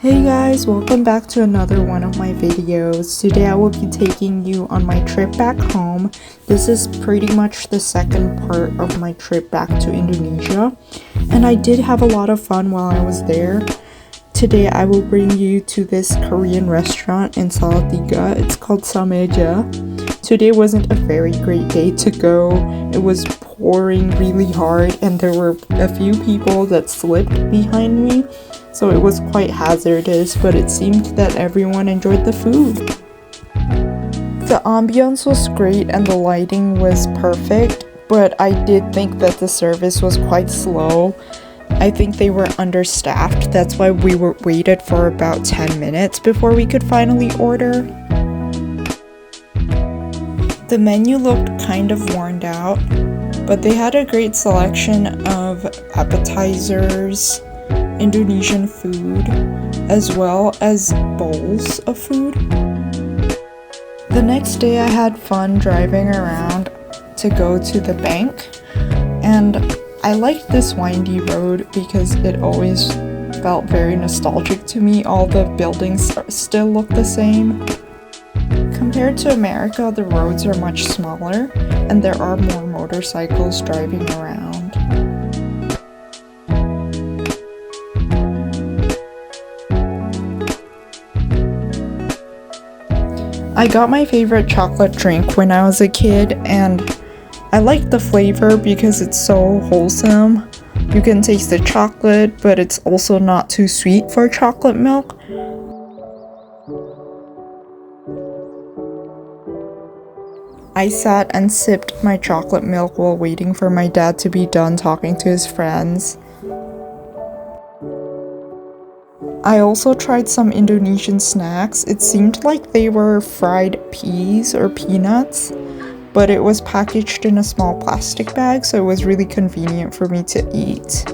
Hey guys, welcome back to another one of my videos. Today I will be taking you on my trip back home. This is pretty much the second part of my trip back to Indonesia, and I did have a lot of fun while I was there. Today I will bring you to this Korean restaurant in Salatiga. It's called Sameja. Today wasn't a very great day to go. It was pouring really hard and there were a few people that slipped behind me. So it was quite hazardous, but it seemed that everyone enjoyed the food. The ambience was great and the lighting was perfect, but I did think that the service was quite slow. I think they were understaffed, that's why we were waited for about 10 minutes before we could finally order. The menu looked kind of worn out, but they had a great selection of appetizers, Indonesian food, as well as bowls of food. The next day I had fun driving around to go to the bank, and I liked this windy road because it always felt very nostalgic to me. All the buildings still look the same. Compared to America, the roads are much smaller and there are more motorcycles driving around. I got my favorite chocolate drink when I was a kid, and I like the flavor because it's so wholesome. You can taste the chocolate, but it's also not too sweet for chocolate milk. I sat and sipped my chocolate milk while waiting for my dad to be done talking to his friends. I also tried some Indonesian snacks. It seemed like they were fried peas or peanuts, but it was packaged in a small plastic bag, so it was really convenient for me to eat.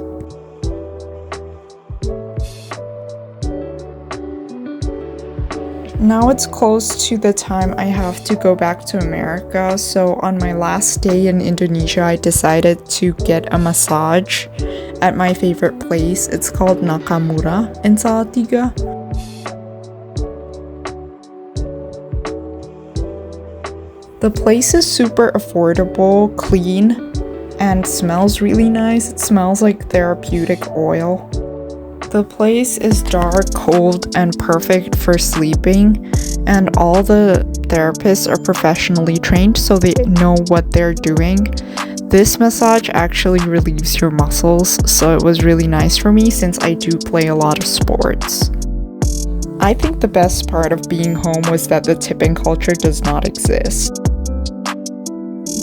Now it's close to the time I have to go back to America, so on my last day in Indonesia, I decided to get a massage at my favorite place. It's called Nakamura in Salatiga. The place is super affordable, clean, and smells really nice. It smells like therapeutic oil. The place is dark, cold, and perfect for sleeping, and all the therapists are professionally trained, so they know what they're doing. This massage actually relieves your muscles, so it was really nice for me since I do play a lot of sports. I think the best part of being home was that the tipping culture does not exist.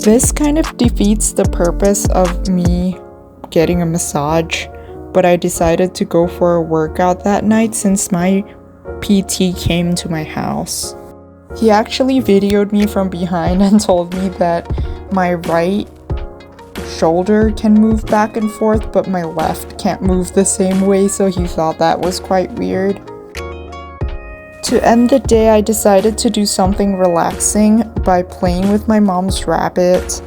This kind of defeats the purpose of me getting a massage, but I decided to go for a workout that night since my PT came to my house. He actually videoed me from behind and told me that my right shoulder can move back and forth, but my left can't move the same way, so he thought that was quite weird. To end the day, I decided to do something relaxing by playing with my mom's rabbit.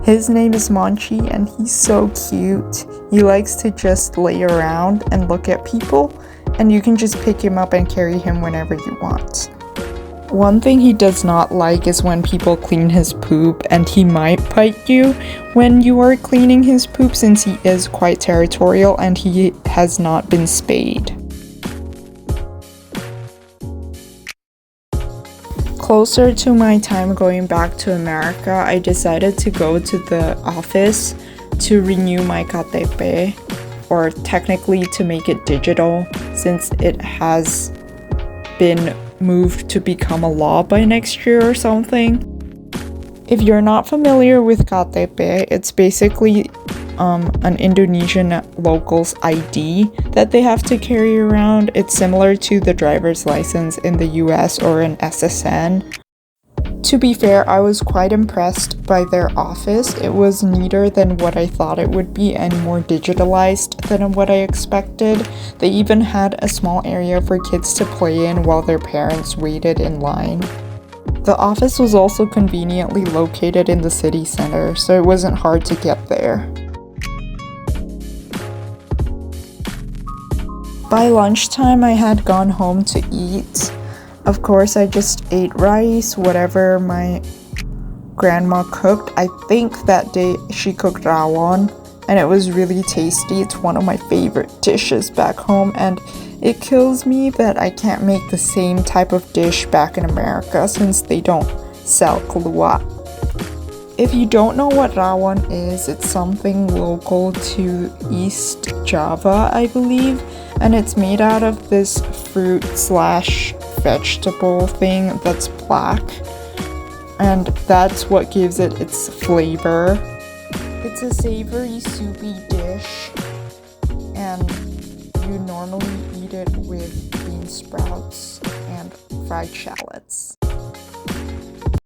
His name is Monchi and he's so cute. He likes to just lay around and look at people, and you can just pick him up and carry him whenever you want. One thing he does not like is when people clean his poop, and he might bite you when you are cleaning his poop since he is quite territorial and he has not been spayed. Closer to my time going back to America, I decided to go to the office to renew my KTP, or technically to make it digital since it has been moved to become a law by next year or something. If you're not familiar with KTP, it's basically an Indonesian local's ID that they have to carry around. It's similar to the driver's license in the US or an SSN. To be fair, I was quite impressed by their office. It was neater than what I thought it would be and more digitalized than what I expected. They even had a small area for kids to play in while their parents waited in line. The office was also conveniently located in the city center, so it wasn't hard to get there. By lunchtime, I had gone home to eat. Of course, I just ate rice, whatever my grandma cooked. I think that day she cooked rawon, and it was really tasty. It's one of my favorite dishes back home, and it kills me that I can't make the same type of dish back in America since they don't sell keluak. If you don't know what rawon is, it's something local to East Java, I believe, and it's made out of this fruit slash vegetable thing that's black, and that's what gives it its flavor. It's a savory, soupy dish, and you normally eat it with bean sprouts and fried shallots.